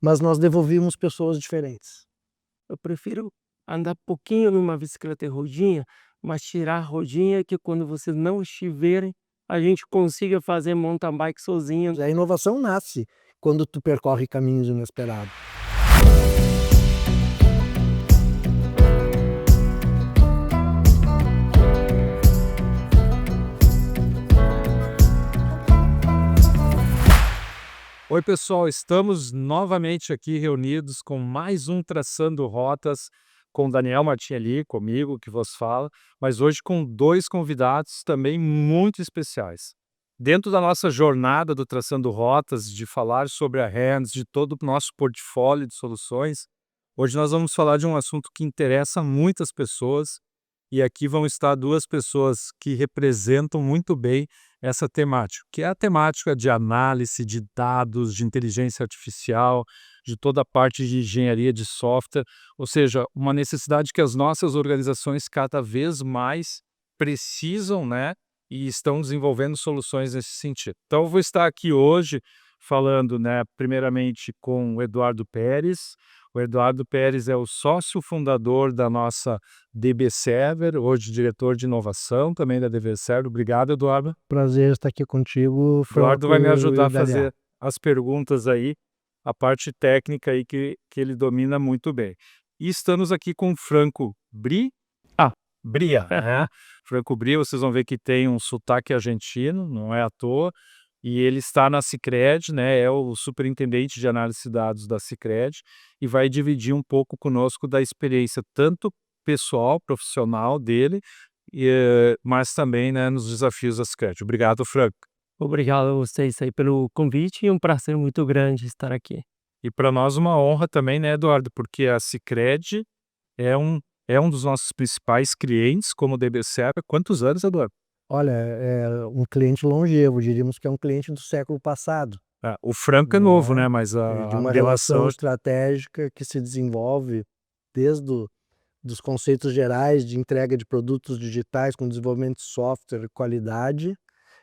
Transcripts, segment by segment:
mas nós devolvíamos pessoas diferentes. Eu prefiro andar pouquinho numa bicicleta de rodinha, mas tirar a rodinha que quando vocês não estiverem, a gente consiga fazer mountain bike sozinho. A inovação nasce quando tu percorre caminhos inesperados. Oi, pessoal, estamos novamente aqui reunidos com mais um Traçando Rotas com Daniel Martinelli, comigo, que vos fala, mas hoje com dois convidados também muito especiais. Dentro da nossa jornada do Traçando Rotas, de falar sobre a Hands, de todo o nosso portfólio de soluções, hoje nós vamos falar de um assunto que interessa muitas pessoas e aqui vão estar duas pessoas que representam muito bem essa temática, que é a temática de análise de dados, de inteligência artificial, de toda a parte de engenharia de software, ou seja, uma necessidade que as nossas organizações cada vez mais precisam, né, e estão desenvolvendo soluções nesse sentido. Então, eu vou estar aqui hoje falando, né, primeiramente com o Eduardo Pérez. O Eduardo Pérez é o sócio fundador da nossa DB Server, hoje diretor de inovação também da DB Server. Obrigado, Eduardo. Prazer estar aqui contigo, Eduardo vai me Franco ajudar e a Daniel. fazer as perguntas aí, a parte técnica aí que ele domina muito bem. E estamos aqui com o Franco Bria, né? Franco Bria, vocês vão ver que tem um sotaque argentino, não é à toa, e ele está na Sicredi, né? É o superintendente de análise de dados da Sicredi e vai dividir um pouco conosco da experiência tanto pessoal, profissional dele, mas também, né, nos desafios da Sicredi. Obrigado, Franco. Obrigado a vocês aí pelo convite e um prazer muito grande estar aqui. E para nós uma honra também, né, Eduardo, porque a Sicredi é um dos nossos principais clientes como DBCE. Há quantos anos, Eduardo? Olha, é um cliente longevo, diríamos que é um cliente do século passado, Ah, o Franco é novo, né? né, mas De a uma relação relação estratégica que se desenvolve desde dos conceitos gerais de entrega de produtos digitais com desenvolvimento de software e qualidade,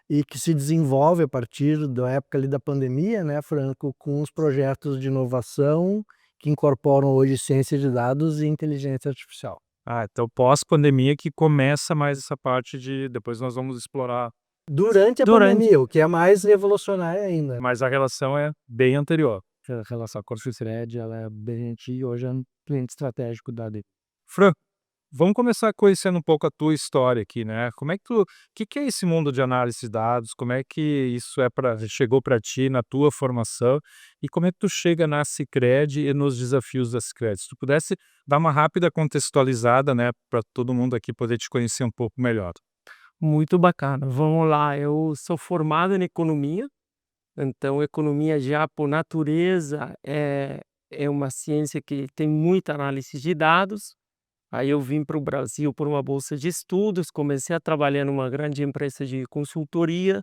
e que se desenvolve a partir da época ali da pandemia, né, Franco, com os projetos de inovação que incorporam hoje ciência de dados e inteligência artificial. então pós-pandemia que começa mais essa parte de depois nós vamos explorar, Durante a pandemia, o que é mais revolucionário ainda. mas a relação é bem anterior. A relação com a Sicredi, ela é bem antiga e hoje é um cliente estratégico da DB. Franco, vamos começar conhecendo um pouco a tua história aqui, né? Como é que que é esse mundo de análise de dados? Como é que isso chegou para ti na tua formação? E como é que tu chega na Sicredi e nos desafios da Sicredi? Se tu pudesse dar uma rápida contextualizada, né, para todo mundo aqui poder te conhecer um pouco melhor. Muito bacana. Vamos lá, eu sou formado em economia, então economia já por natureza é uma ciência que tem muita análise de dados. Aí eu vim para o Brasil por uma bolsa de estudos, comecei a trabalhar numa grande empresa de consultoria,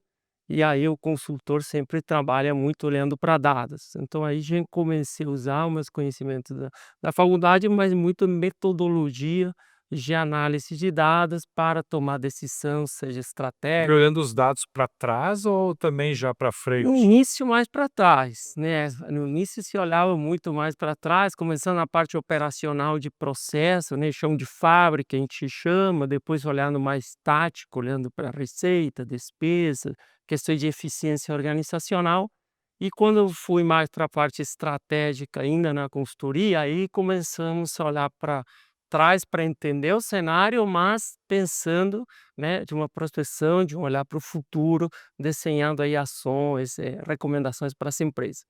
e aí o consultor sempre trabalha muito olhando para dados. Então aí já comecei a usar os meus conhecimentos da faculdade, mas muito metodologia de análise de dados para tomar decisão, seja estratégica. Olhando os dados para trás ou também já para No frente? início mais para trás, né, no início se olhava muito mais para trás, começando na parte operacional de processo, né, chão de fábrica a gente chama, depois olhando mais tático, olhando para receita, despesa, questões de eficiência organizacional, e quando eu fui mais para a parte estratégica ainda na consultoria, aí começamos a olhar para trás para entender o cenário, mas pensando, né, de uma prospecção, de um olhar para o futuro, desenhando aí ações, recomendações para essa empresa.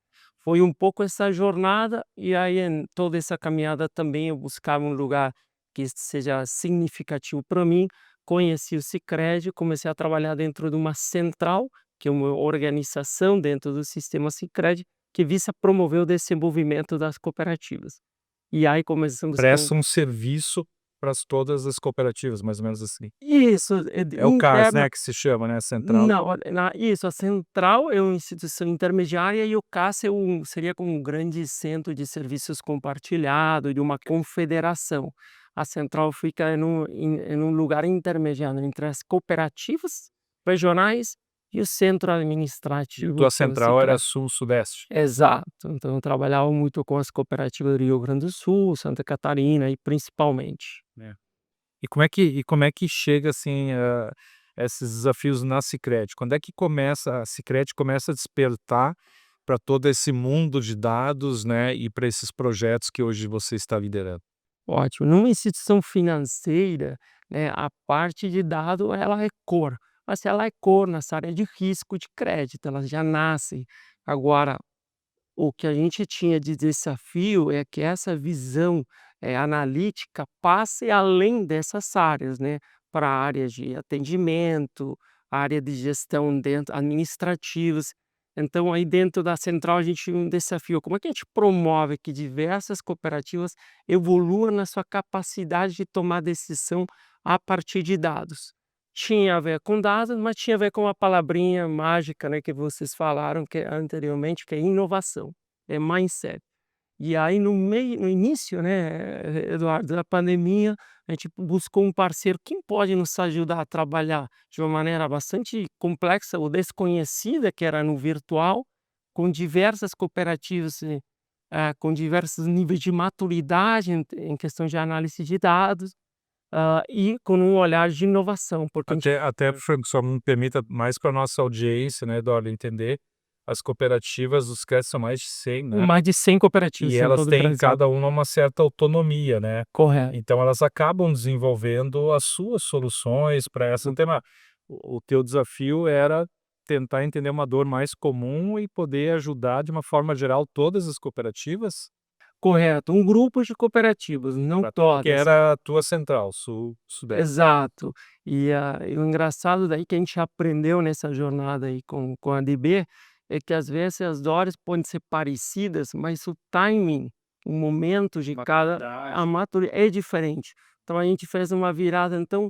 Foi um pouco essa jornada e aí em toda essa caminhada também eu buscava um lugar que seja significativo para mim. Conheci o Sicredi, comecei a trabalhar dentro de uma central, que é uma organização dentro do sistema Sicredi, que visa promover o desenvolvimento das cooperativas. E aí começamos com Presta um serviço para todas as cooperativas, mais ou menos assim. isso, É o CARS, interna. né, que se chama, né, central. Não, olha, isso, a central é uma instituição intermediária e o CAS seria como um grande centro de serviços compartilhado de uma confederação. A central fica em um lugar intermediário entre as cooperativas regionais e o centro administrativo, Tua que é o central era Sicredi. sul-sudeste. Exato. Então eu trabalhava muito com as cooperativas do Rio Grande do Sul, Santa Catarina e principalmente. Né. E como é que chega, assim, esses desafios na Sicredi? Quando é que começa a Sicredi começa a despertar para todo esse mundo de dados, né, e para esses projetos que hoje você está liderando? Ótimo. Numa instituição financeira, né, a parte de dado ela é core, mas se ela é core nessa área de risco de crédito, ela já nasce. Agora, o que a gente tinha de desafio é que essa visão, analítica passe além dessas áreas, né, para áreas de atendimento, área de gestão dentro administrativos. Então aí dentro da central a gente tinha um desafio, como é que a gente promove que diversas cooperativas evoluam na sua capacidade de tomar decisão a partir de dados? Tinha a ver com dados, mas tinha a ver com a palavrinha mágica, né, que vocês falaram que anteriormente, que é inovação, é mindset. E aí no início, né, Eduardo, da pandemia, a gente buscou um parceiro, quem pode nos ajudar a trabalhar de uma maneira bastante complexa ou desconhecida, que era no virtual, com diversas cooperativas, com diversos níveis de maturidade em questão de análise de dados, e com um olhar de inovação, porque a gente Até, Franco, só me permita mais para nossa audiência, né, Eduardo, entender, as cooperativas, os créditos são mais de 100, né, mais de 100 cooperativas e em elas todo o têm Brasil. cada uma certa autonomia, né, Correto. então elas acabam desenvolvendo as suas soluções para essa tema. O teu desafio era tentar entender uma dor mais comum e poder ajudar de uma forma geral todas as cooperativas? Correto, um grupo de cooperativas, não Que todas. era a tua central, sul-sudeste. Exato. E o engraçado daí que a gente aprendeu nessa jornada aí com a DB, é que às vezes as dores podem ser parecidas, mas o timing, o momento de cada a maturi é diferente. Então a gente fez uma virada, então,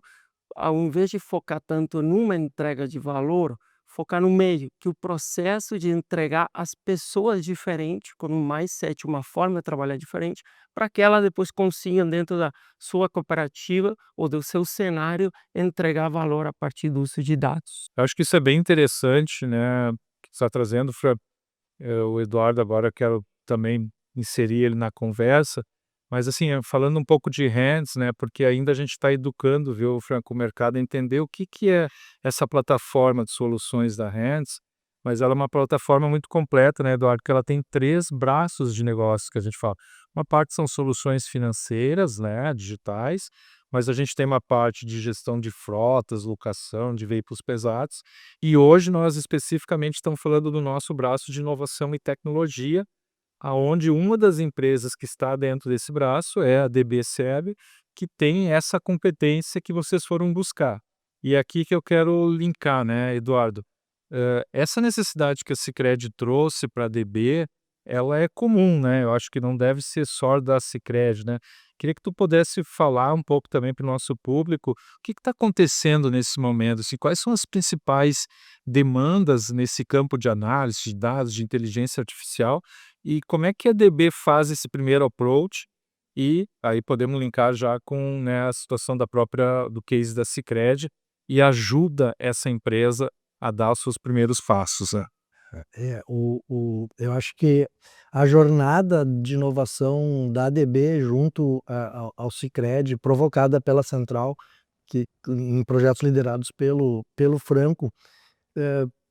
ao invés de focar tanto numa entrega de valor, focar no meio, que o processo de entregar as pessoas diferentes, com um mindset, uma forma de trabalhar diferente, para que ela depois consigam dentro da sua cooperativa ou do seu cenário entregar valor a partir do uso de dados. Eu acho que isso é bem interessante, né, que tu está trazendo, Fran. O Eduardo agora eu quero também inserir ele na conversa, mas assim, falando um pouco de hands, né, porque ainda a gente está educando, viu, Franco, o mercado a entender o que que é essa plataforma de soluções da Hands, mas ela é uma plataforma muito completa, né, Eduardo, que ela tem 3 braços de negócio que a gente fala. Uma parte são soluções financeiras, né, digitais, mas a gente tem uma parte de gestão de frotas, locação de veículos pesados, e hoje nós especificamente estamos falando do nosso braço de inovação e tecnologia, aonde uma das empresas que está dentro desse braço é a DBSEB, que tem essa competência que vocês foram buscar. E é aqui que eu quero linkar, né, Eduardo? Essa necessidade que a Sicredi trouxe para a DB, ela é comum, né? Eu acho que não deve ser só da Sicredi, né? Queria que tu pudesse falar um pouco também para o nosso público, o que está acontecendo nesse momento, assim, quais são as principais demandas nesse campo de análise de dados, de inteligência artificial, e como é que a DB faz esse primeiro approach, e aí podemos linkar já com, né, a situação da própria do case da Sicredi, e ajuda essa empresa a dar os seus primeiros passos, né. Eu acho que a jornada de inovação da ADB junto ao Sicredi, provocada pela central, que em projetos liderados pelo Franco,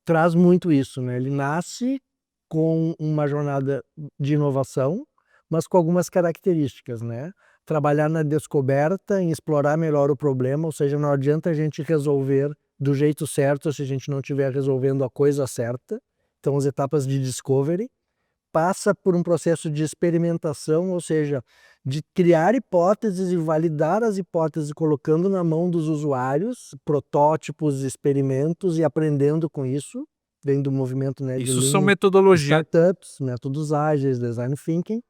traz muito isso, né, ele nasce com uma jornada de inovação, mas com algumas características, né. Trabalhar na descoberta, em explorar melhor o problema, ou seja, não adianta a gente resolver do jeito certo se a gente não estiver resolvendo a coisa certa. Então as etapas de discovery, passa por um processo de experimentação, ou seja, de criar hipóteses e validar as hipóteses colocando na mão dos usuários, protótipos, experimentos e aprendendo com isso, vem do movimento, né, de Isso são Lean metodologia. Startups, métodos ágeis, design thinking,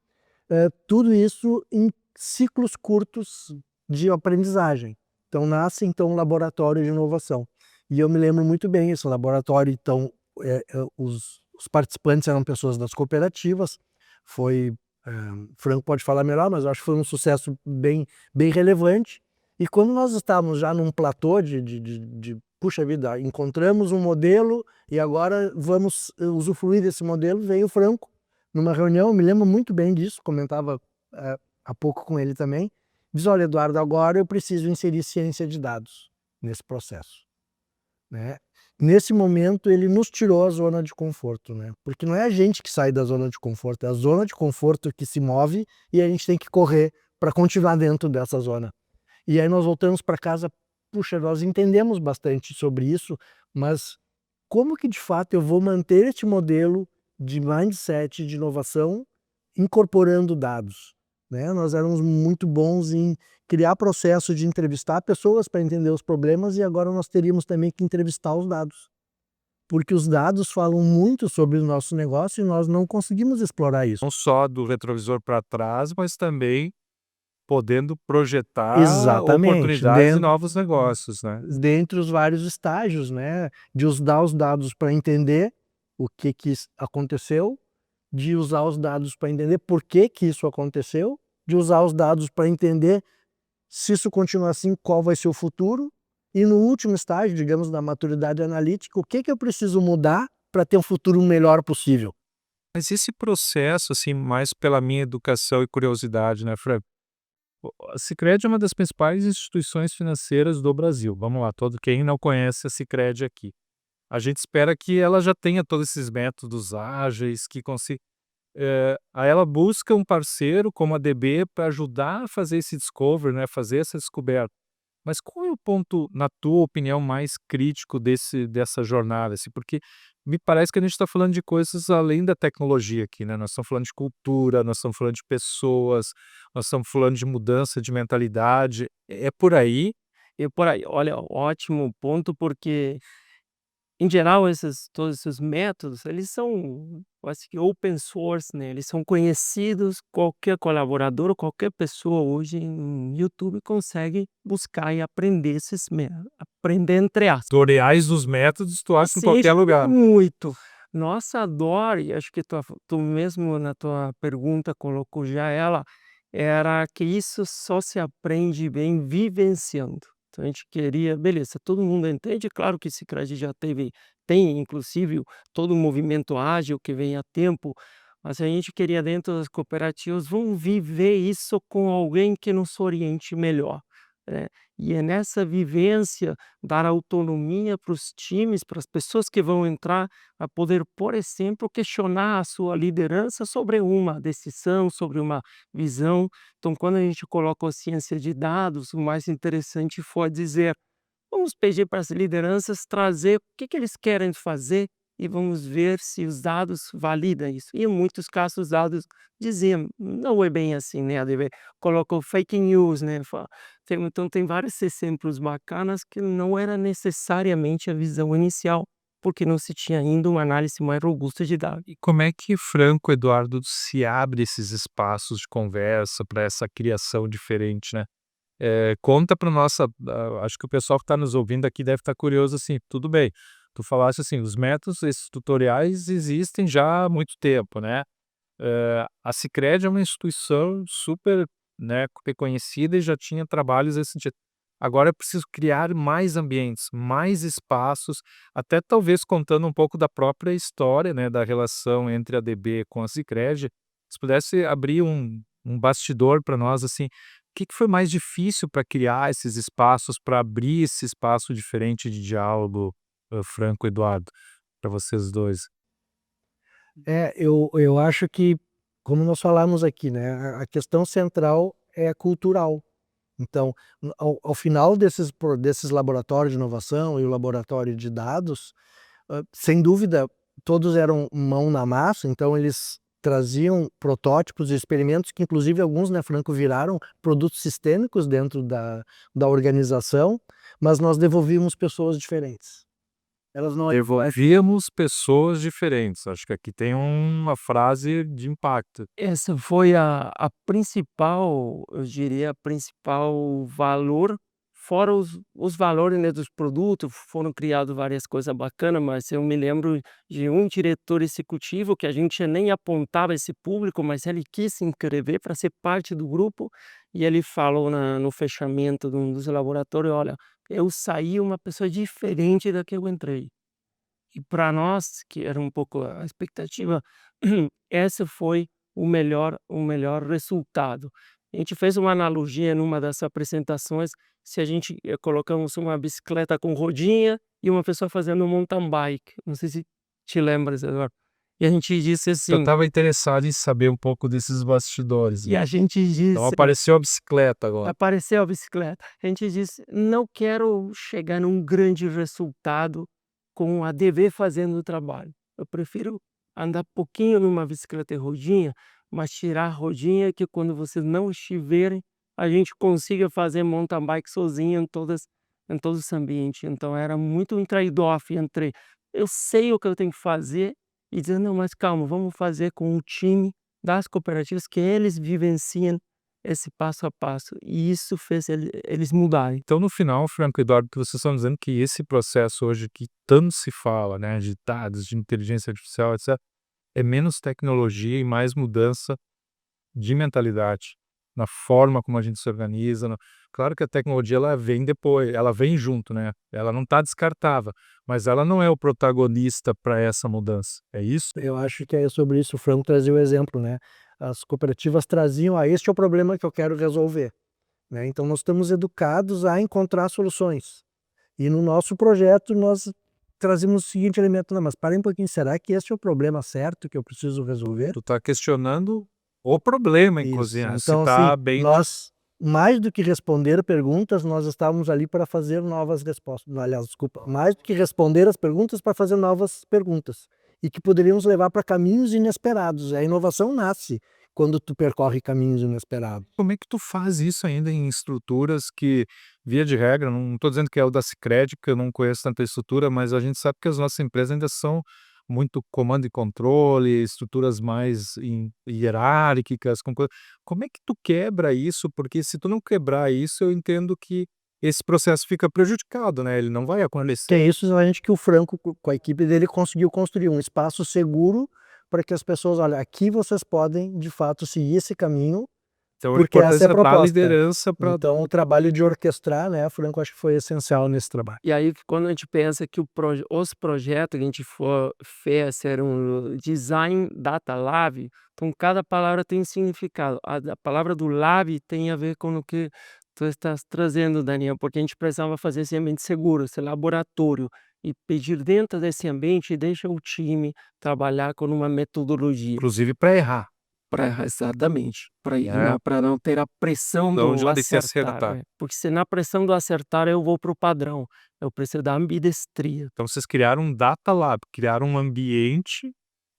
tudo isso em ciclos curtos de aprendizagem. Então nasce então um laboratório de inovação. E eu me lembro muito bem esse laboratório, então, os participantes eram pessoas das cooperativas, foi, Franco pode falar melhor, mas eu acho que foi um sucesso bem relevante. E quando nós estávamos já num platô de puxa vida, encontramos um modelo e agora vamos usufruir desse modelo. Veio o Franco numa reunião, eu me lembro muito bem disso, comentava há pouco com ele também, diz: olha, Eduardo, agora eu preciso inserir ciência de dados nesse processo, né? Nesse momento ele nos tirou a zona de conforto, né? Porque não é a gente que sai da zona de conforto, é a zona de conforto que se move e a gente tem que correr para continuar dentro dessa zona. E aí nós voltamos para casa, puxa, nós entendemos bastante sobre isso, mas como que de fato eu vou manter este modelo de mindset de inovação incorporando dados, né? Nós éramos muito bons em criar processo de entrevistar pessoas para entender os problemas e agora nós teríamos também que entrevistar os dados, porque os dados falam muito sobre o nosso negócio e nós não conseguimos explorar isso. Não só do retrovisor para trás, mas também podendo projetar Exatamente, oportunidades de novos negócios, né? dentre os vários estágios, né? De usar os dados para entender o que aconteceu, de usar os dados para entender por que isso aconteceu, de usar os dados para entender se isso continuar assim, qual vai ser o futuro, e no último estágio, digamos, da maturidade analítica, o que eu preciso mudar para ter um futuro melhor possível. Mas esse processo, assim, mais pela minha educação e curiosidade, né, Fran? A Sicredi é uma das principais instituições financeiras do Brasil. Vamos lá, todo quem não conhece a Sicredi aqui. A gente espera que ela já tenha todos esses métodos ágeis, que consiga. Aí ela busca um parceiro como a DB para ajudar a fazer esse discovery, né, fazer essa descoberta. Mas qual é o ponto, na tua opinião, mais crítico dessa jornada? Assim, porque me parece que a gente está falando de coisas além da tecnologia aqui, né? Nós estamos falando de cultura, nós estamos falando de pessoas, nós estamos falando de mudança de mentalidade. É por aí? E por aí, olha, ótimo ponto, porque em geral todos esses métodos, eles são quase que open source, né, eles são conhecidos, qualquer colaborador, qualquer pessoa hoje em YouTube consegue buscar e aprender esses mé aprender entre aspas. Tutoriais dos métodos tu acha em Sim, qualquer lugar. muito. Nossa dor, e acho que tu mesmo na tua pergunta colocou já ela, era que isso só se aprende bem vivenciando. Então a gente queria, beleza, todo mundo entende, claro que Sicredi já tem inclusive todo o movimento ágil que vem há tempo, mas a gente queria dentro das cooperativas, vamos viver isso com alguém que nos oriente melhor, né. E é nessa vivência, dar autonomia para os times, para as pessoas que vão entrar, a poder, por exemplo, questionar a sua liderança sobre uma decisão, sobre uma visão. Então, quando a gente coloca a ciência de dados, o mais interessante foi dizer: vamos pedir para as lideranças trazer o que eles querem fazer e vamos ver se os dados validam isso. E em muitos casos os dados diziam: não é bem assim, né, a DV colocou fake news, né, então tem vários exemplos bacanas que não era necessariamente a visão inicial, porque não se tinha ainda uma análise mais robusta de dados. E como é que Franco Eduardo se abre esses espaços de conversa para essa criação diferente, né? Conta para nossa, acho que o pessoal que está nos ouvindo aqui deve estar curioso assim, tudo bem, tu falaste assim, os métodos, esses tutoriais existem já há muito tempo, né? A Sicredi é uma instituição super, né, reconhecida e já tinha trabalhos nesse sentido. Agora é preciso criar mais ambientes, mais espaços, até talvez contando um pouco da própria história, né, da relação entre a DB com a Sicredi. Se pudesse abrir um bastidor para nós, assim, o que foi mais difícil para criar esses espaços, para abrir esse espaço diferente de diálogo, Franco Eduardo, para vocês dois? Eu acho que, como nós falamos aqui, né, a questão central é cultural. Então, ao final desses laboratórios de inovação e o laboratório de dados, sem dúvida, todos eram mão na massa, então eles traziam protótipos e experimentos que inclusive alguns, né, Franco, viraram produtos sistêmicos dentro da organização, mas nós devolvíamos pessoas diferentes. Elas não Devolvíamos pessoas diferentes. Acho que aqui tem uma frase de impacto. Essa foi a principal, eu diria, a principal valor fora os valores, né, dos produtos, foram criados várias coisas bacanas, mas eu me lembro de um diretor executivo que a gente nem apontava esse público, mas ele quis se inscrever para ser parte do grupo, e ele falou no fechamento de um dos laboratórios: "Olha, eu saí uma pessoa diferente da que eu entrei". E para nós, que era um pouco a expectativa, esse foi o melhor resultado. A gente fez uma analogia numa das apresentações, se a gente, colocamos uma bicicleta com rodinha e uma pessoa fazendo mountain bike, não sei se te lembras, Eduardo. E a gente disse Eu assim estava interessado em saber um pouco desses bastidores, e né. a gente Então disse apareceu a bicicleta agora. apareceu a bicicleta. A gente disse: "Não quero chegar num grande resultado com a DV fazendo o trabalho. Eu prefiro andar pouquinho numa bicicleta e rodinha, mas tirar a rodinha que quando vocês não estiverem, a gente consiga fazer mountain bike sozinho em todo esse ambiente". Então era muito um trade-off entre eu sei o que eu tenho que fazer e dizer: "Não, mas calma, vamos fazer com o time das cooperativas que eles vivenciem esse passo a passo", e isso fez eles mudarem. Então, no final, Franco e Eduardo, que vocês estão dizendo que esse processo hoje que tanto se fala, né, de dados, de inteligência artificial, etc., é menos tecnologia e mais mudança de mentalidade, na forma como a gente se organiza. Claro que a tecnologia ela vem depois, ela vem junto, né? Ela não está descartável, mas ela não é o protagonista para essa mudança. É isso? Eu acho que é sobre isso, o Franco trazia o exemplo, né, as cooperativas traziam: "Ah, este é o problema que eu quero resolver", né, então nós estamos educados a encontrar soluções. E no nosso projeto nós trazemos o seguinte elemento: "Não, mas espera aí um pouquinho, será que esse é o problema certo que eu preciso resolver?". Tu está questionando o problema, inclusive, Isso, né? Se então assim, está bem. nós mais do que responder perguntas, nós estávamos ali para fazer novas respostas, aliás, desculpa, mais do que responder as perguntas, para fazer novas perguntas, e que poderíamos levar para caminhos inesperados. A inovação nasce quando tu percorre caminhos inesperados. Como é que tu faz isso ainda em estruturas que, via de regra, não estou dizendo que é o da Sicredi, que eu não conheço tanta estrutura, mas a gente sabe que as nossas empresas ainda são muito comando e controle, estruturas mais hierárquicas, como é que tu quebra isso? Porque se tu não quebrar isso, eu entendo que esse processo fica prejudicado, né, ele não vai Que acontecer. é isso exatamente que o Franco, com a equipe dele, conseguiu construir um espaço seguro para que as pessoas, olha, aqui vocês podem de fato seguir esse caminho, Então a porque essa é a importância da proposta. liderança para. Então o trabalho de orquestrar, né, Franco acho que foi essencial nesse trabalho. E aí quando a gente pensa que os projetos que a gente fez eram Design Data Lab, então cada palavra tem significado. A palavra do lab tem a ver com o que tu estás trazendo, Daniel, porque a gente precisava fazer esse ambiente seguro, esse laboratório, e pedir dentro desse ambiente deixa o time trabalhar com uma metodologia. Inclusive para errar, Exatamente, né, para não ter a pressão então do onde se acertar, acertar. porque se na pressão do acertar eu vou para o padrão, eu preciso da ambidestria. Então vocês criaram um data lab, criaram um ambiente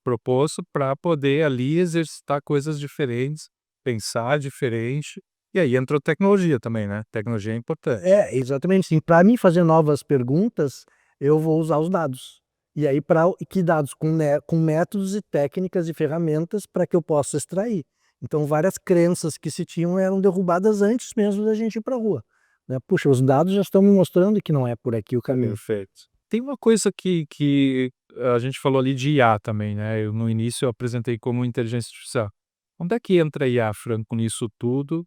proposto para poder ali exercitar coisas diferentes, pensar diferente, e aí entrou tecnologia também, né, tecnologia é importante. É, exatamente, sim. Para mim fazer novas perguntas, eu vou usar os dados. E aí para que dados? Com métodos e técnicas e ferramentas para que eu possa extrair. Então várias crenças que se tinham eram derrubadas antes mesmo da gente ir para a rua, né. Puxa, os dados já estão me mostrando que não é por aqui o caminho. Perfeito. Tem uma coisa que a gente falou ali de IA também, né, eu no início eu apresentei como inteligência artificial. Onde é que entra a IA, Franco, nisso tudo?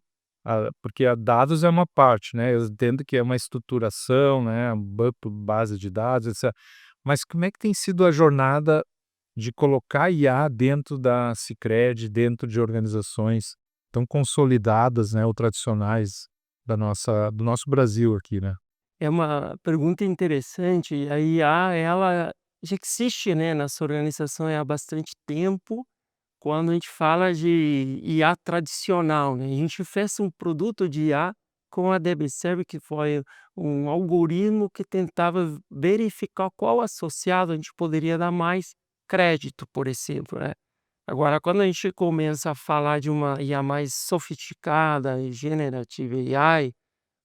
Porque a dados é uma parte, né, eu entendo que é uma estruturação, né, um banco, base de dados, etcétera. Mas como é que tem sido a jornada de colocar IA dentro da Sicredi, dentro de organizações tão consolidadas, né, ou tradicionais do nosso Brasil aqui, né? É uma pergunta interessante, e a IA ela já existe, né, nessa organização há bastante tempo, quando a gente fala de IA tradicional, né, a gente fez um produto de IA com a DBServe, que foi um algoritmo que tentava verificar qual associado a gente poderia dar mais crédito, por exemplo, né. Agora quando a gente começa a falar de uma IA mais sofisticada, Generative AI,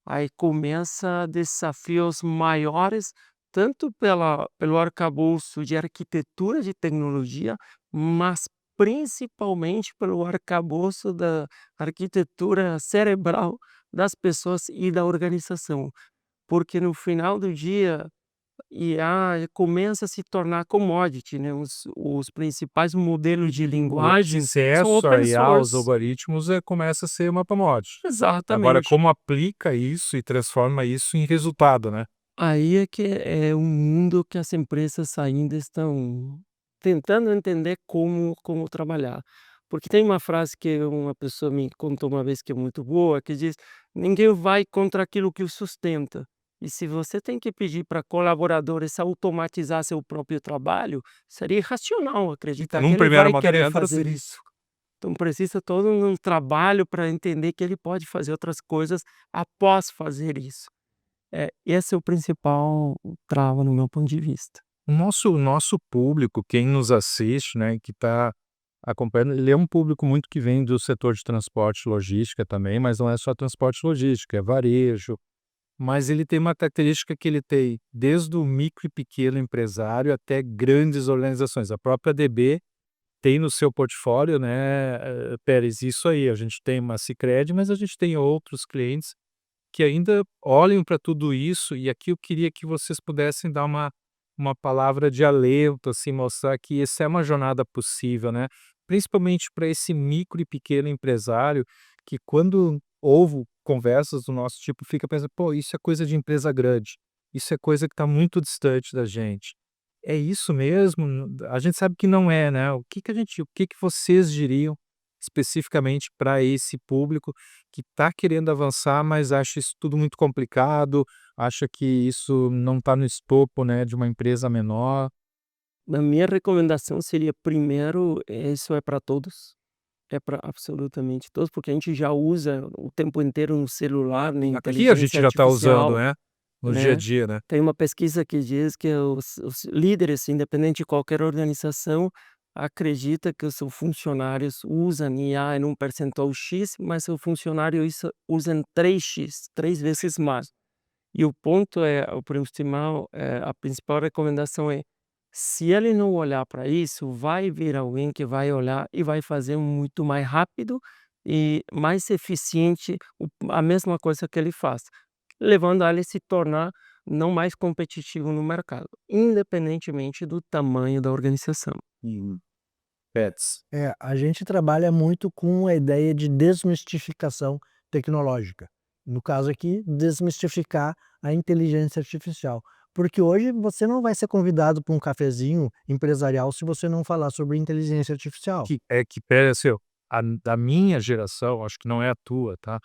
aí começa desafios maiores, tanto pelo arcabouço de arquitetura de tecnologia, mas principalmente pelo arcabouço da arquitetura cerebral das pessoas e da organização, porque no final do dia IA começa a se tornar commodity, né, os principais modelos de O linguagem são acesso a open IA, aos source. algoritmos, começa a ser uma commodity. Agora, Exatamente. como aplica isso e transforma isso em resultado, né? Aí é que é um mundo que as empresas ainda estão tentando entender como trabalhar. Porque tem uma frase que uma pessoa me contou uma vez que é muito boa, que diz: "Ninguém vai contra aquilo que o sustenta". E se você tem que pedir para colaboradores automatizar seu próprio trabalho, seria irracional Então, acreditar que num ele primeiro vai querer momento, fazer isso. Então precisa todo um trabalho para entender que ele pode fazer outras coisas após fazer isso. Esse é o principal trava no meu ponto de vista. o nosso público, quem nos assiste, né, que está acompanhando, ele é um público muito que vem do setor de transporte e logística também, mas não é só transporte e logística, é varejo. Mas ele tem uma característica que ele tem desde o micro e pequeno empresário até grandes organizações. A própria DB tem no seu portfólio, né, Pérez, isso aí, a gente tem uma Sicredi, mas a gente tem outros clientes que ainda olham para tudo isso, e aqui eu queria que vocês pudessem dar uma palavra de alento, assim, mostrar que essa é uma jornada possível, né? Principalmente para esse micro e pequeno empresário que, quando ouve conversas do nosso tipo, fica pensando, pô, isso é coisa de empresa grande, isso é coisa que está muito distante da gente. É isso mesmo? A gente sabe que não é, né? O que que vocês diriam especificamente para esse público que está querendo avançar, mas acha isso tudo muito complicado, acha que isso não está no escopo, né, de uma empresa menor? A minha recomendação seria, primeiro, isso é para todos, é para absolutamente todos, porque a gente já usa o tempo inteiro no celular, na Aqui a inteligência gente já está usando, artificial, né, no dia a né. dia, né. Tem uma pesquisa que diz que os líderes, independente de qualquer organização, acredita que os seus funcionários usam IA em um percentual X, mas seu funcionário usa em 3x, 3 vezes mais. E o ponto é, o principal, a principal recomendação é, se ele não olhar para isso, vai vir alguém que vai olhar e vai fazer muito mais rápido e mais eficiente a mesma coisa que ele faz, levando a ele se tornar não mais competitivo no mercado, independentemente do tamanho da organização. Uhum. Pets. A gente trabalha muito com a ideia de desmistificação tecnológica. No caso aqui, desmistificar a inteligência artificial. Porque hoje você não vai ser convidado para um cafezinho empresarial se você não falar sobre inteligência artificial. Que pera assim, ó, a da minha geração, acho que não é a tua, tá,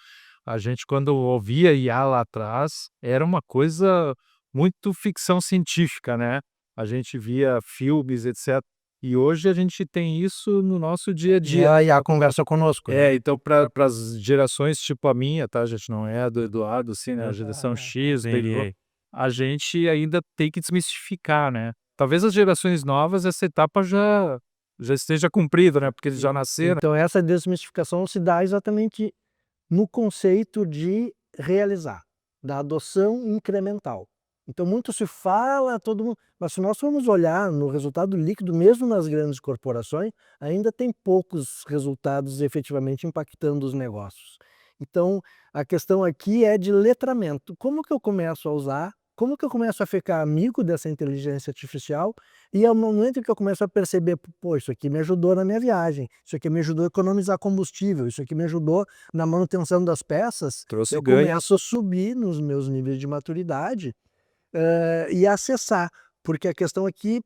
a gente quando ouvia IA lá atrás, era uma coisa muito ficção científica, né, a gente via filmes, etcétera. E hoje a gente tem isso no nosso dia a E dia. a IA conversa conosco, né? Então para as gerações tipo a minha, tá, a gente não é a do Eduardo, assim, né, a geração X, baby, a gente ainda tem que desmistificar, né. Talvez as gerações novas essa etapa já esteja cumprida, né, porque eles já nasceram. Então essa desmistificação se dá exatamente no conceito de realizar, da adoção incremental. Então muito se fala, todo mundo, mas se nós formos olhar no resultado líquido, mesmo nas grandes corporações, ainda tem poucos resultados efetivamente impactando os negócios. Então a questão aqui é de letramento. Como que eu começo a usar? Como que eu começo a ficar amigo dessa inteligência artificial? E é o momento que eu começo a perceber, pô, isso aqui me ajudou na minha viagem, isso aqui me ajudou a economizar combustível, isso aqui me ajudou na manutenção das peças, Trouxe eu ganho. começo a subir nos meus níveis de maturidade, e acessar, porque a questão aqui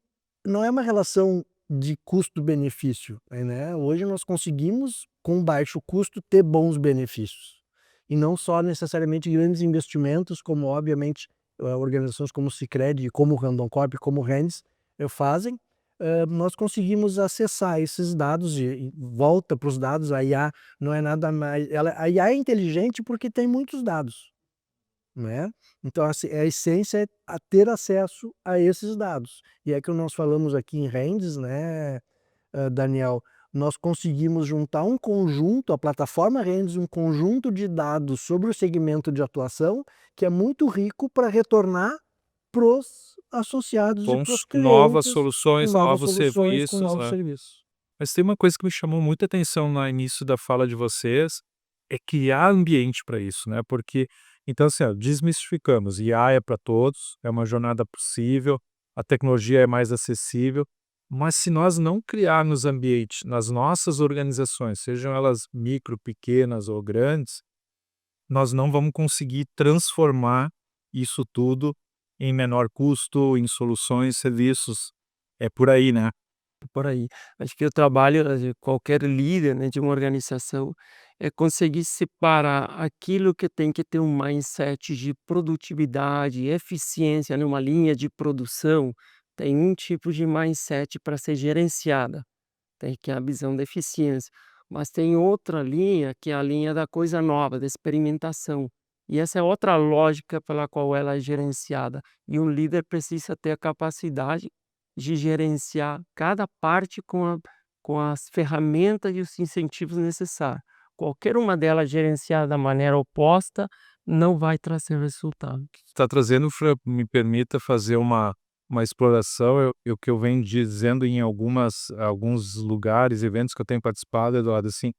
não é uma relação de custo-benefício, né? Hoje nós conseguimos, com baixo custo, ter bons benefícios. E não só necessariamente grandes investimentos, como obviamente organizações como o Sicredi, como o Randon Corp, como o Rennes fazem. Nós conseguimos acessar esses dados e volta para os dados. A IA não é nada mais, a IA é inteligente porque tem muitos dados, né? Então assim, a essência é ter acesso a esses dados. E é que nós falamos aqui em Rendes, né, Daniel, nós conseguimos juntar um conjunto, a plataforma Rendes, um conjunto de dados sobre o segmento de atuação que é muito rico para retornar para os associados e Com para os novas clientes, com soluções, novas novos soluções, com serviços, novos né. serviços. Mas tem uma coisa que me chamou muita atenção no início da fala de vocês, é criar ambiente para isso, né, porque então assim, ó, desmistificamos, IA é para todos, é uma jornada possível, a tecnologia é mais acessível, mas se nós não criarmos ambiente nas nossas organizações, sejam elas micro, pequenas ou grandes, nós não vamos conseguir transformar isso tudo em menor custo, em soluções, serviços. É por aí, né? Por aí. Acho que o trabalho de qualquer líder, né, de uma organização, é conseguir separar aquilo que tem que ter um mindset de produtividade, eficiência numa linha de produção, tem um tipo de mindset para ser gerenciada. Tem que é a visão da eficiência, mas tem outra linha, que é a linha da coisa nova, da experimentação. E essa é outra lógica pela qual ela é gerenciada. E um líder precisa ter a capacidade de gerenciar cada parte com as ferramentas e os incentivos necessários. Qualquer uma delas gerenciada da maneira oposta não vai trazer resultado. Está trazendo, Fran, me permita fazer uma exploração, o que eu venho dizendo em alguns lugares, eventos que eu tenho participado, Eduardo, assim,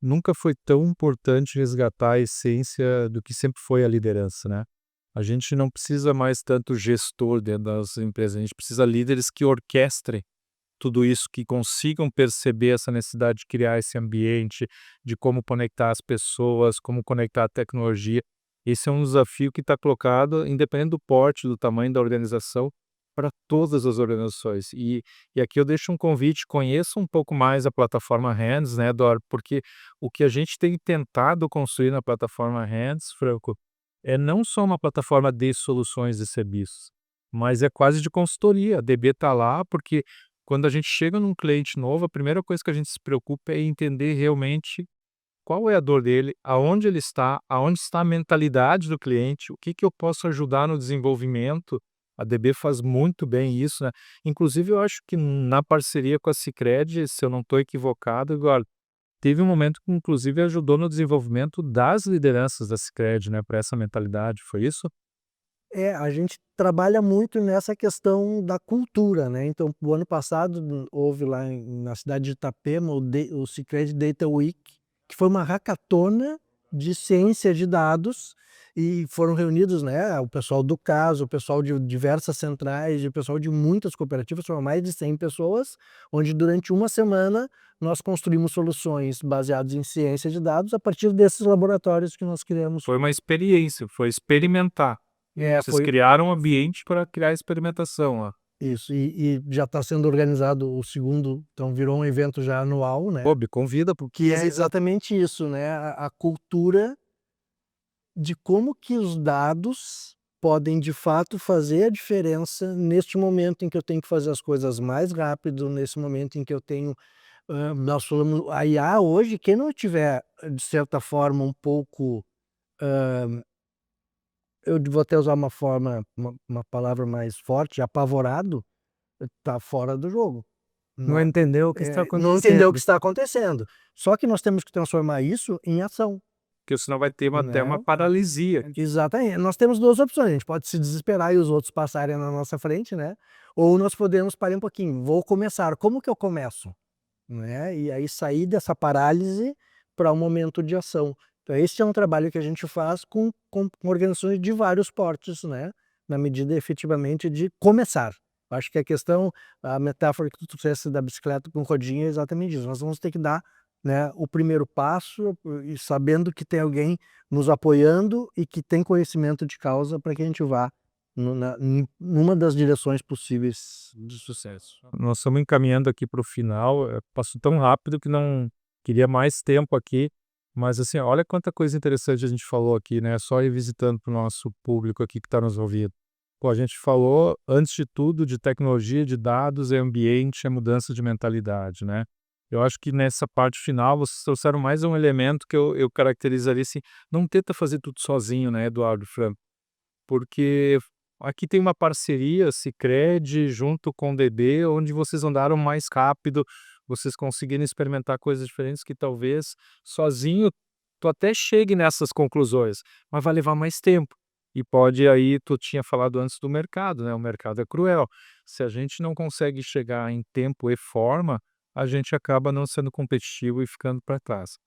nunca foi tão importante resgatar a essência do que sempre foi a liderança, né? A gente não precisa mais tanto gestor dentro das empresas, a gente precisa líderes que orquestrem tudo isso, que consigam perceber essa necessidade de criar esse ambiente, de como conectar as pessoas, como conectar a tecnologia. Esse é um desafio que está colocado, independente do porte, do tamanho da organização, para todas as organizações. E aqui eu deixo um convite, conheça um pouco mais a plataforma Hands, né, Eduardo? Porque o que a gente tem tentado construir na plataforma Hands, Franco, é não só uma plataforma de soluções e serviços, mas é quase de consultoria. A DB está lá porque quando a gente chega num cliente novo, a primeira coisa que a gente se preocupa é entender realmente qual é a dor dele, aonde está a mentalidade do cliente, o que que eu posso ajudar no desenvolvimento. A DB faz muito bem isso, né. Inclusive eu acho que na parceria com a Sicredi, se eu não estou equivocado, agora teve um momento que inclusive ajudou no desenvolvimento das lideranças da Sicredi, né, para essa mentalidade, foi isso? É, a gente trabalha muito nessa questão da cultura, né, então o ano passado houve lá na cidade de Itapema o Sicredi Data Week, que foi uma hackathona de ciência de dados, e foram reunidos, né, o pessoal do caso, o pessoal de diversas centrais, o pessoal de muitas cooperativas, foram mais de 100 pessoas, onde durante uma semana nós construímos soluções baseadas em ciência de dados a partir desses laboratórios que nós criamos. Foi uma experiência, foi experimentar. É, Vocês foi criaram um ambiente para criar experimentação lá. isso, e já está sendo organizado o segundo, então virou um evento já anual, né, Pô, me convida, que é exatamente isso, né, a cultura de como que os dados podem de fato fazer a diferença neste momento em que eu tenho que fazer as coisas mais rápido, nesse momento em que eu tenho, nós falamos a IA hoje, quem não tiver, de certa forma, um pouco, eu vou até usar uma palavra mais forte, apavorado, está fora do jogo. Não Nó entendeu o que está não entendeu o que acontecendo. está acontecendo. Só que nós temos que transformar isso em ação, porque senão vai ter até uma né. paralisia. Exatamente. Nós temos 2 opções, a gente pode se desesperar e os outros passarem na nossa frente, né, ou nós podemos parar um pouquinho, vou começar, como que eu começo? Né, e aí sair dessa parálise para um momento de ação. Então esse é um trabalho que a gente faz com organizações de vários portes, né, na medida efetivamente de começar. Acho que a metáfora que tu trouxesse da bicicleta com rodinha é exatamente isso, nós vamos ter que dar, né, o primeiro passo e sabendo que tem alguém nos apoiando e que tem conhecimento de causa para que a gente vá numa das direções possíveis de sucesso. Nós estamos encaminhando aqui para o final, passou tão rápido que não queria mais tempo aqui, mas assim, olha quanta coisa interessante a gente falou aqui, né? Só ir visitando para o nosso público aqui que está nos ouvindo. Pô, a gente falou, antes de tudo, de tecnologia, de dados, é ambiente, é mudança de mentalidade, né? Eu acho que nessa parte final vocês trouxeram mais um elemento que eu caracterizaria assim, não tenta fazer tudo sozinho, né, Eduardo Franco? Porque aqui tem uma parceria Sicredi junto com o DB, onde vocês andaram mais rápido, vocês conseguiram experimentar coisas diferentes que talvez sozinho tu até chegue nessas conclusões, mas vai levar mais tempo. E pode aí, tu tinha falado antes do mercado, né? O mercado é cruel. Se a gente não consegue chegar em tempo e forma, a gente acaba não sendo competitivo e ficando para trás.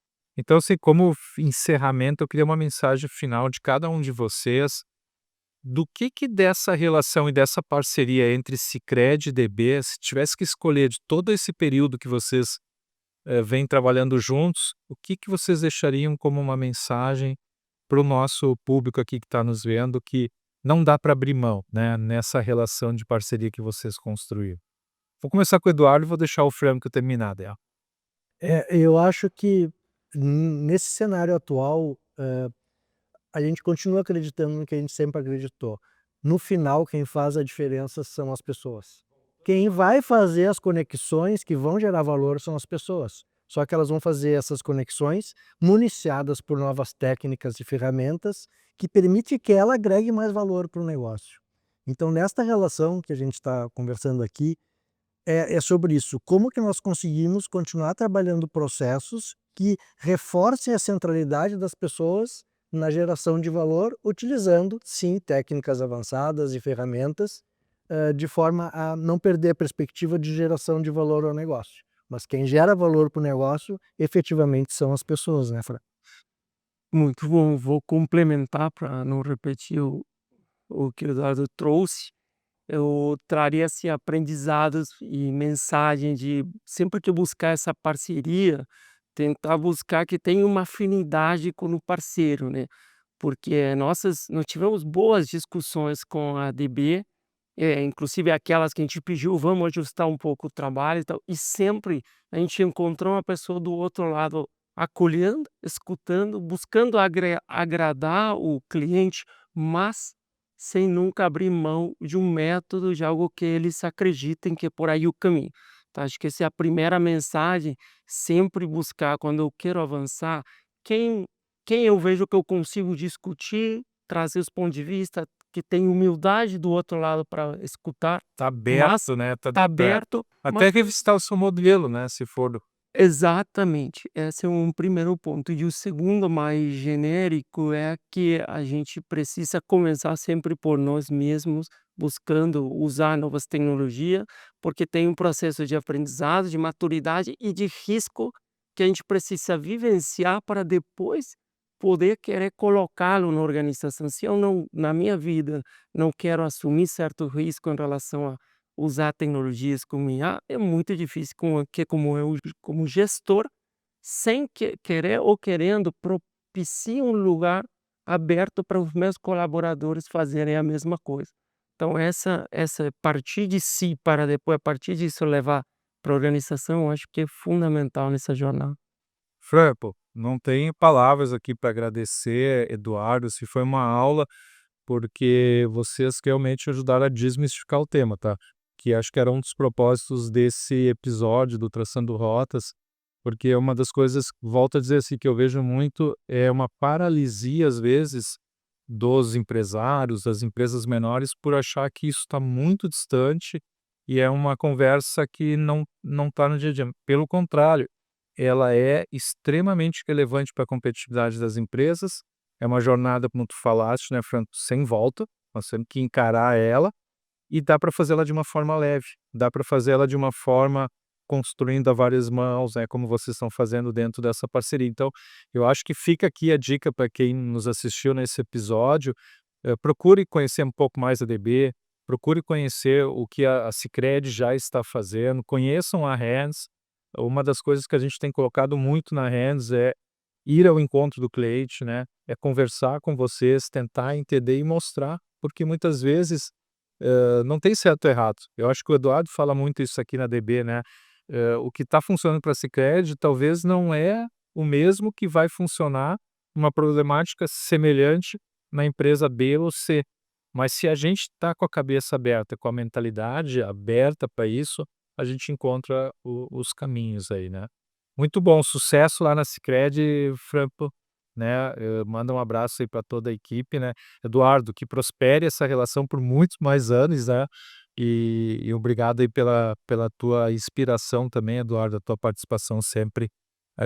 Então, assim, como encerramento, eu queria uma mensagem final de cada um de vocês, do que dessa relação e dessa parceria entre Sicredi e DB, se tivesse que escolher de todo esse período que vocês vêm trabalhando juntos, o que vocês deixariam como uma mensagem para o nosso público aqui que está nos vendo, que não dá para abrir mão, né, nessa relação de parceria que vocês construíram? Vou começar com o Eduardo e vou deixar o Franco terminar dela. Eu acho que nesse cenário atual, a gente continua acreditando no que a gente sempre acreditou. No final, quem faz a diferença são as pessoas. Quem vai fazer as conexões que vão gerar valor são as pessoas. Só que elas vão fazer essas conexões municiadas por novas técnicas e ferramentas que permite que ela agregue mais valor para o negócio. Então, nesta relação que a gente está conversando aqui, é sobre isso. Como que nós conseguimos continuar trabalhando processos que reforcem a centralidade das pessoas na geração de valor, utilizando, sim, técnicas avançadas e ferramentas, de forma a não perder a perspectiva de geração de valor ao negócio. Mas quem gera valor para o negócio, efetivamente, são as pessoas, né, Fran? Muito bom, vou complementar para não repetir o que o Eduardo trouxe. Eu traria assim, aprendizados e mensagem de sempre que buscar essa parceria, tentar buscar que tenha uma afinidade com o parceiro, né? Porque nós tivemos boas discussões com a DB, inclusive aquelas que a gente pediu, vamos ajustar um pouco o trabalho e tal, e sempre a gente encontrou uma pessoa do outro lado acolhendo, escutando, buscando agradar o cliente, mas sem nunca abrir mão de um método, de algo que eles acreditem que é por aí o caminho. Então, acho que essa é a primeira mensagem, sempre buscar, quando eu quero avançar, quem, quem eu vejo que eu consigo discutir, trazer os pontos de vista, que tem humildade do outro lado para escutar, Tá mas aberto, né, está aberto, até mas revisitar o seu modelo, né, se for. exatamente, esse é um primeiro ponto. E o segundo, mais genérico, é que a gente precisa começar sempre por nós mesmos, buscando usar novas tecnologias, porque tem um processo de aprendizado, de maturidade e de risco que a gente precisa vivenciar para depois poder querer colocá-lo na organização. Se eu não, na minha vida, não quero assumir certo risco em relação a usar tecnologias como IA, é muito difícil como eu, como gestor, sem querer ou querendo, propicie um lugar aberto para os meus colaboradores fazerem a mesma coisa. Então essa partir de si para depois, a partir disso, levar para a organização, eu acho que é fundamental nessa jornada. Fran, pô, não tem palavras aqui para agradecer, Eduardo, se foi uma aula, porque vocês realmente ajudaram a desmistificar o tema, tá? Que acho que era um dos propósitos desse episódio do Traçando Rotas, porque é uma das coisas, volto a dizer assim, que eu vejo muito, é uma paralisia, às vezes, dos empresários, das empresas menores, por achar que isso está muito distante e é uma conversa que não está no dia a dia. Pelo contrário, ela é extremamente relevante para a competitividade das empresas. É uma jornada, como tu falaste, né, Franco, sem volta. Nós temos que encarar ela e dá para fazê-la de uma forma leve, dá para fazê-la de uma forma construindo a várias mãos, né, como vocês estão fazendo dentro dessa parceria. Então, eu acho que fica aqui a dica para quem nos assistiu nesse episódio, procure conhecer um pouco mais a DB, procure conhecer o que a Sicredi já está fazendo, conheçam a Hands. Uma das coisas que a gente tem colocado muito na Hands é ir ao encontro do cliente, né, é conversar com vocês, tentar entender e mostrar, porque muitas vezes não tem certo ou errado. Eu acho que o Eduardo fala muito isso aqui na DB, né, o que está funcionando para a Sicredi talvez não é o mesmo que vai funcionar uma problemática semelhante na empresa B ou C. Mas se a gente está com a cabeça aberta, com a mentalidade aberta para isso, a gente encontra os caminhos aí, né. Muito bom, sucesso lá na Sicredi, Franco, né, manda um abraço aí para toda a equipe, né. Eduardo, que prospere essa relação por muitos mais anos, né, e obrigado aí pela tua inspiração também, Eduardo, a tua participação sempre,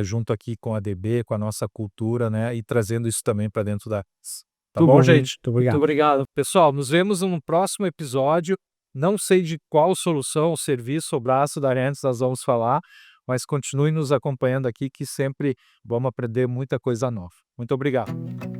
junto aqui com a DB, com a nossa cultura, né, e trazendo isso também para dentro da. Tá Tudo bom, bom, gente? muito Muito obrigado. obrigado. Pessoal, nos vemos num próximo episódio. Não sei de qual solução, serviço ou braço da Ariantes nós vamos falar, mas continue nos acompanhando aqui que sempre vamos aprender muita coisa nova. Muito obrigado.